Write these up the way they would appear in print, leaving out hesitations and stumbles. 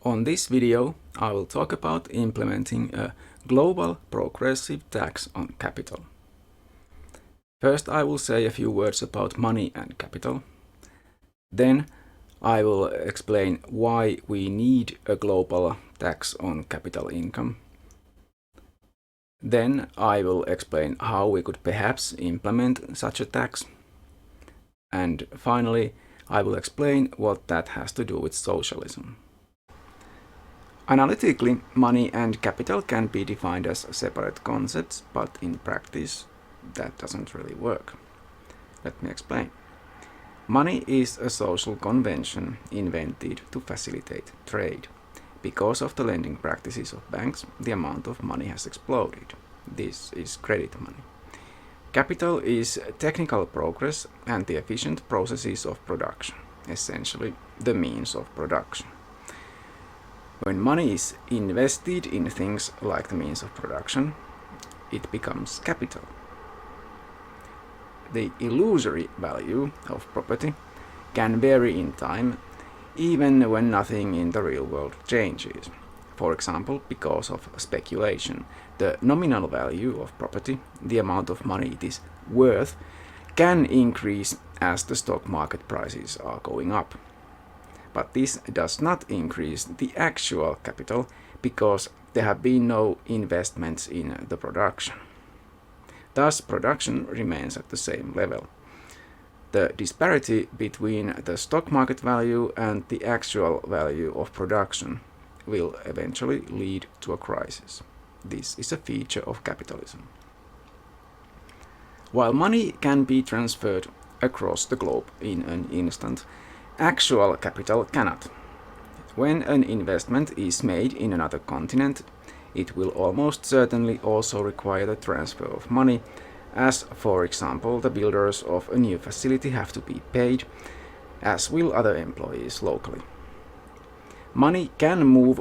On this video, I will talk about implementing a global progressive tax on capital. First, I will say a few words about money and capital. Then, I will explain why we need a global tax on capital income. Then, I will explain how we could perhaps implement such a tax. And finally, I will explain what that has to do with socialism. Analytically, money and capital can be defined as separate concepts, but in practice, that doesn't really work. Let me explain. Money is a social convention invented to facilitate trade. Because of the lending practices of banks, the amount of money has exploded. This is credit money. Capital is technical progress and the efficient processes of production, essentially the means of production. When money is invested in things like the means of production, it becomes capital. The illusory value of property can vary in time, even when nothing in the real world changes. For example, because of speculation, the nominal value of property, the amount of money it is worth, can increase as the stock market prices are going up. But this does not increase the actual capital because there have been no investments in the production. Thus, production remains at the same level. The disparity between the stock market value and the actual value of production will eventually lead to a crisis. This is a feature of capitalism. While money can be transferred across the globe in an instant, actual capital cannot. When an investment is made in another continent, it will almost certainly also require the transfer of money, as for example the builders of a new facility have to be paid, as will other employees locally. Money can move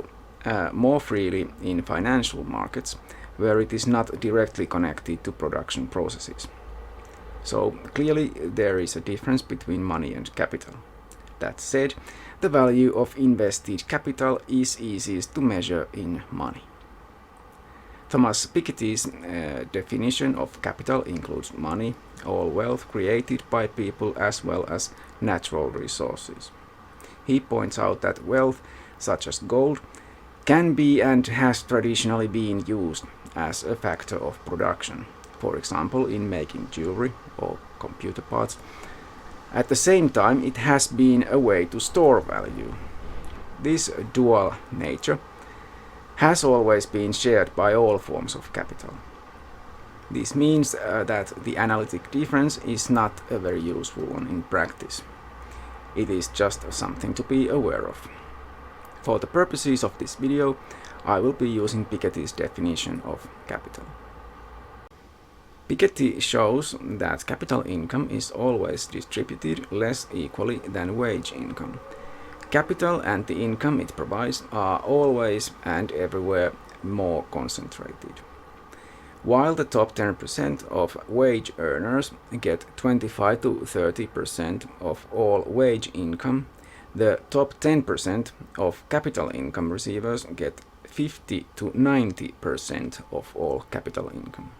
more freely in financial markets, where it is not directly connected to production processes. So clearly there is a difference between money and capital. That said, the value of invested capital is easiest to measure in money. Thomas Piketty's definition of capital includes money, all wealth created by people as well as natural resources. He points out that wealth, such as gold, can be and has traditionally been used as a factor of production, for example in making jewelry or computer parts. At the same time, it has been a way to store value. This dual nature has always been shared by all forms of capital. This means that the analytic difference is not a very useful one in practice. It is just something to be aware of. For the purposes of this video, I will be using Piketty's definition of capital. Piketty shows that capital income is always distributed less equally than wage income. Capital and the income it provides are always and everywhere more concentrated. While the top 10% of wage earners get 25 to 30% of all wage income, the top 10% of capital income receivers get 50 to 90% of all capital income.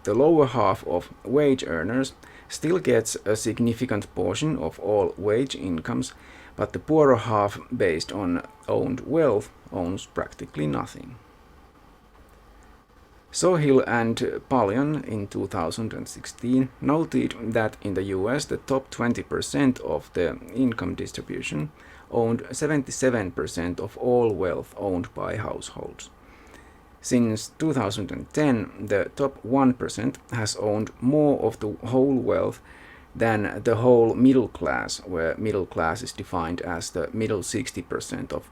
The lower half of wage earners still gets a significant portion of all wage incomes, but the poorer half, based on owned wealth, owns practically nothing. Sohill and Palyan in 2016 noted that in the US the top 20% of the income distribution owned 77% of all wealth owned by households. Since 2010, the top 1% has owned more of the whole wealth than the whole middle class, where middle class is defined as the middle 60% of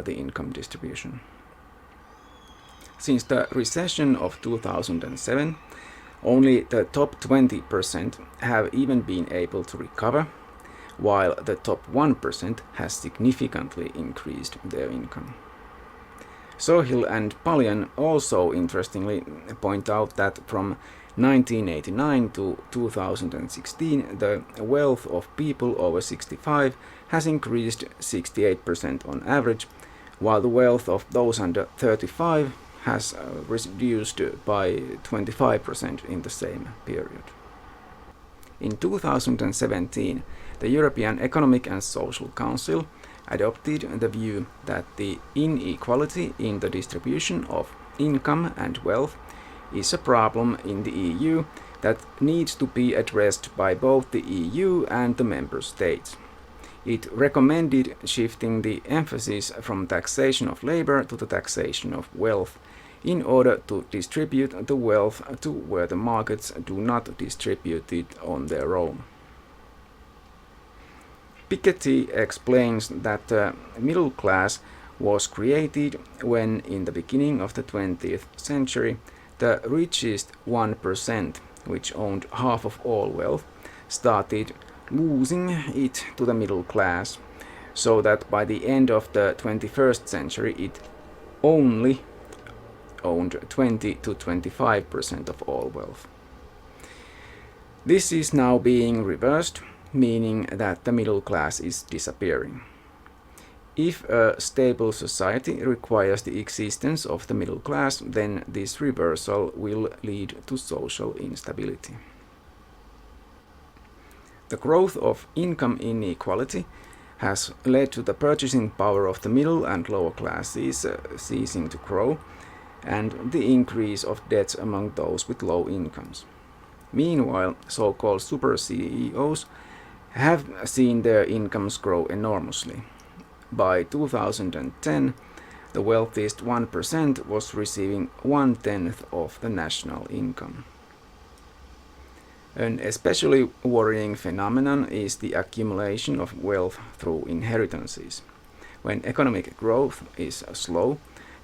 the income distribution. Since the recession of 2007, only the top 20% have even been able to recover, while the top 1% has significantly increased their income. Sohill and Palyan also interestingly point out that from 1989 to 2016, the wealth of people over 65 has increased 68% on average, while the wealth of those under 35 has reduced by 25% in the same period. In 2017, the European Economic and Social Council adopted the view that the inequality in the distribution of income and wealth is a problem in the EU that needs to be addressed by both the EU and the member states. It recommended shifting the emphasis from taxation of labor to the taxation of wealth in order to distribute the wealth to where the markets do not distribute it on their own. Piketty explains that the middle class was created when, in the beginning of the 20th century, the richest 1%, which owned half of all wealth, started losing it to the middle class, so that by the end of the 21st century it only owned 20 to 25% of all wealth. This is now being reversed, meaning that the middle class is disappearing. If a stable society requires the existence of the middle class, then this reversal will lead to social instability. The growth of income inequality has led to the purchasing power of the middle and lower classes ceasing to grow, and the increase of debts among those with low incomes. Meanwhile, so-called super CEOs have seen their incomes grow enormously. By 2010, the wealthiest 1% was receiving 1/10 of the national income. An especially worrying phenomenon is the accumulation of wealth through inheritances. When economic growth is slow,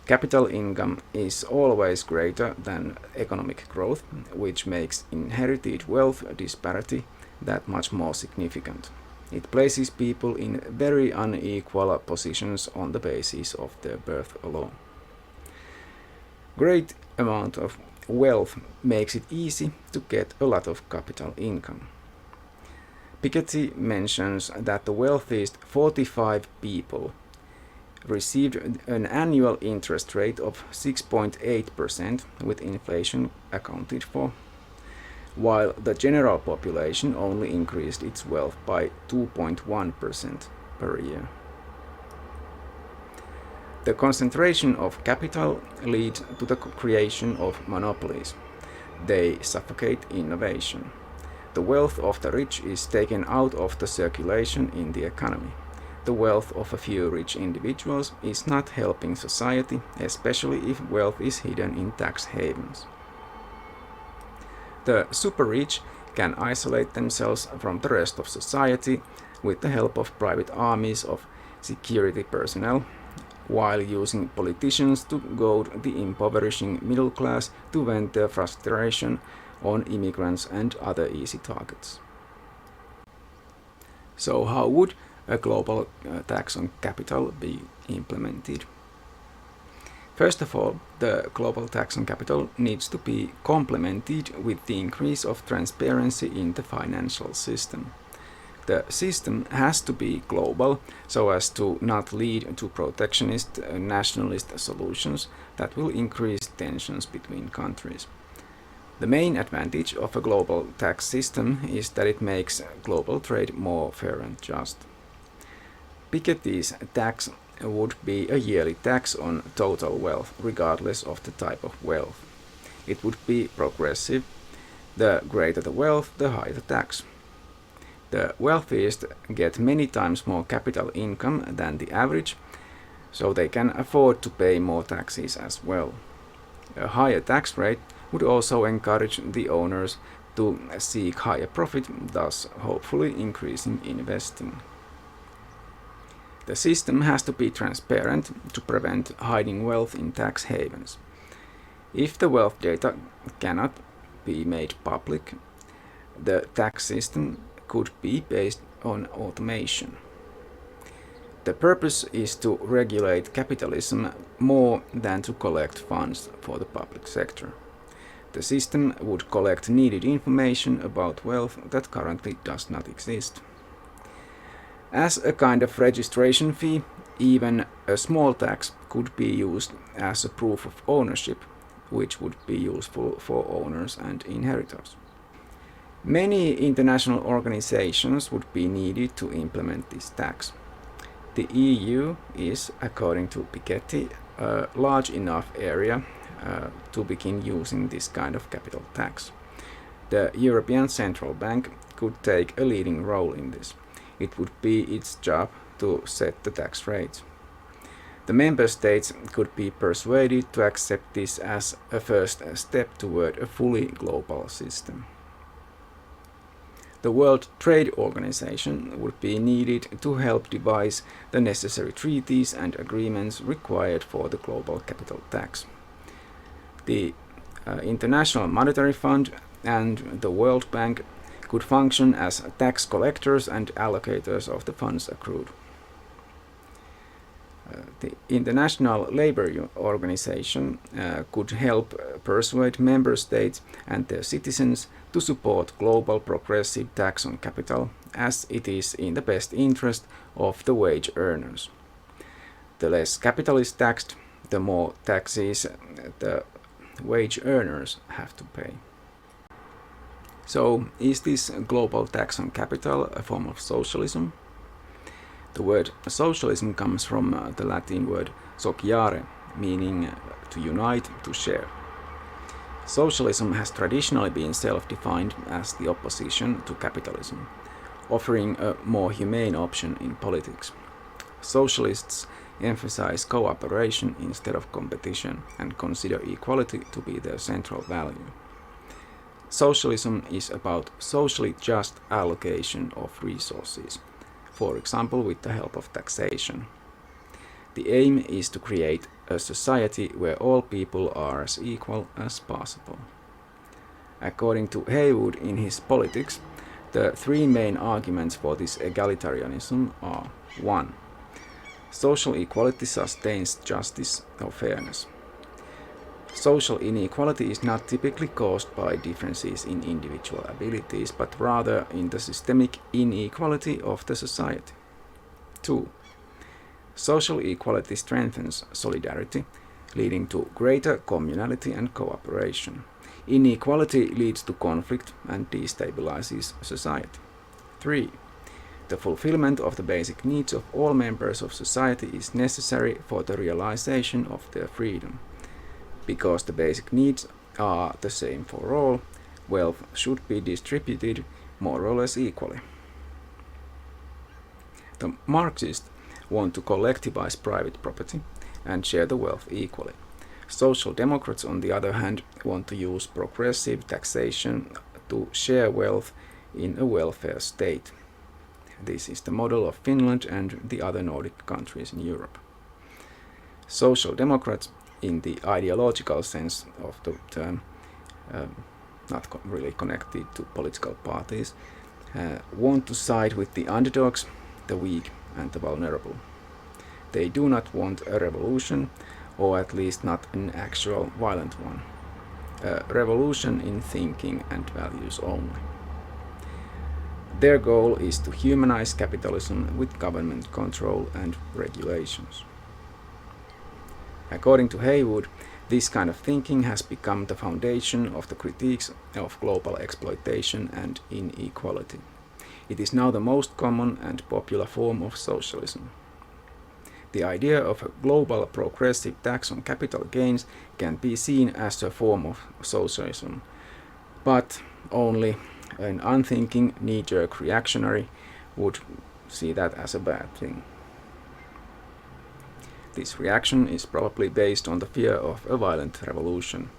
capital income is always greater than economic growth, which makes inherited wealth disparity that much more significant. It places people in very unequal positions on the basis of their birth alone. Great amount of wealth makes it easy to get a lot of capital income. Piketty mentions that the wealthiest 45 people received an annual interest rate of 6.8% with inflation accounted for, while the general population only increased its wealth by 2.1% per year. The concentration of capital leads to the creation of monopolies. They suffocate innovation. The wealth of the rich is taken out of the circulation in the economy. The wealth of a few rich individuals is not helping society, especially if wealth is hidden in tax havens. The super rich can isolate themselves from the rest of society with the help of private armies of security personnel, while using politicians to goad the impoverishing middle class to vent their frustration on immigrants and other easy targets. So how would a global tax on capital be implemented? First of all, the global tax on capital needs to be complemented with the increase of transparency in the financial system. The system has to be global so as to not lead to protectionist, nationalist solutions that will increase tensions between countries. The main advantage of a global tax system is that it makes global trade more fair and just. Piketty's tax would be a yearly tax on total wealth, regardless of the type of wealth. It would be progressive. The greater the wealth, the higher the tax. The wealthiest get many times more capital income than the average, so they can afford to pay more taxes as well. A higher tax rate would also encourage the owners to seek higher profit, thus hopefully increasing investing. The system has to be transparent to prevent hiding wealth in tax havens. If the wealth data cannot be made public, the tax system could be based on automation. The purpose is to regulate capitalism more than to collect funds for the public sector. The system would collect needed information about wealth that currently does not exist. As a kind of registration fee, Even a small tax could be used as a proof of ownership, which would be useful for owners and inheritors. Many international organizations would be needed to implement this tax. The EU is, according to Piketty, a large enough area to begin using this kind of capital tax. The European Central Bank could take a leading role in this. It would be its job to set the tax rates. The member states could be persuaded to accept this as a first step toward a fully global system. The World Trade Organization would be needed to help devise the necessary treaties and agreements required for the global capital tax. The International Monetary Fund and the World Bank could function as tax collectors and allocators of the funds accrued. The International Labour Organization could help persuade member states and their citizens to support global progressive tax on capital, as it is in the best interest of the wage earners. The less capital is taxed, the more taxes the wage earners have to pay. So, is this global tax on capital a form of socialism? The word socialism comes from the Latin word sociare, meaning to unite, to share. Socialism has traditionally been self-defined as the opposition to capitalism, offering a more humane option in politics. Socialists emphasize cooperation instead of competition and consider equality to be their central value. Socialism is about socially just allocation of resources, for example with the help of taxation. The aim is to create a society where all people are as equal as possible. According to Haywood in his Politics, the three main arguments for this egalitarianism are: 1. Social equality sustains justice or fairness. Social inequality is not typically caused by differences in individual abilities, but rather in the systemic inequality of the society. 2. Social equality strengthens solidarity, leading to greater communality and cooperation. Inequality leads to conflict and destabilizes society. 3. The fulfillment of the basic needs of all members of society is necessary for the realization of their freedom. Because the basic needs are the same for all, wealth should be distributed more or less equally. The Marxists want to collectivize private property and share the wealth equally. Social Democrats, on the other hand, want to use progressive taxation to share wealth in a welfare state. This is the model of Finland and the other Nordic countries in Europe. Social Democrats, in the ideological sense of the term, not really connected to political parties, want to side with the underdogs, the weak and the vulnerable. They do not want a revolution, or at least not an actual violent one. A revolution in thinking and values only. Their goal is to humanize capitalism with government control and regulations. According to Haywood, this kind of thinking has become the foundation of the critiques of global exploitation and inequality. It is now the most common and popular form of socialism. The idea of a global progressive tax on capital gains can be seen as a form of socialism, but only an unthinking, knee-jerk reactionary would see that as a bad thing. This reaction is probably based on the fear of a violent revolution,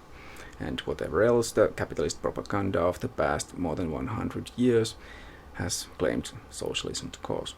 and whatever else the capitalist propaganda of the past more than 100 years has claimed socialism to cause.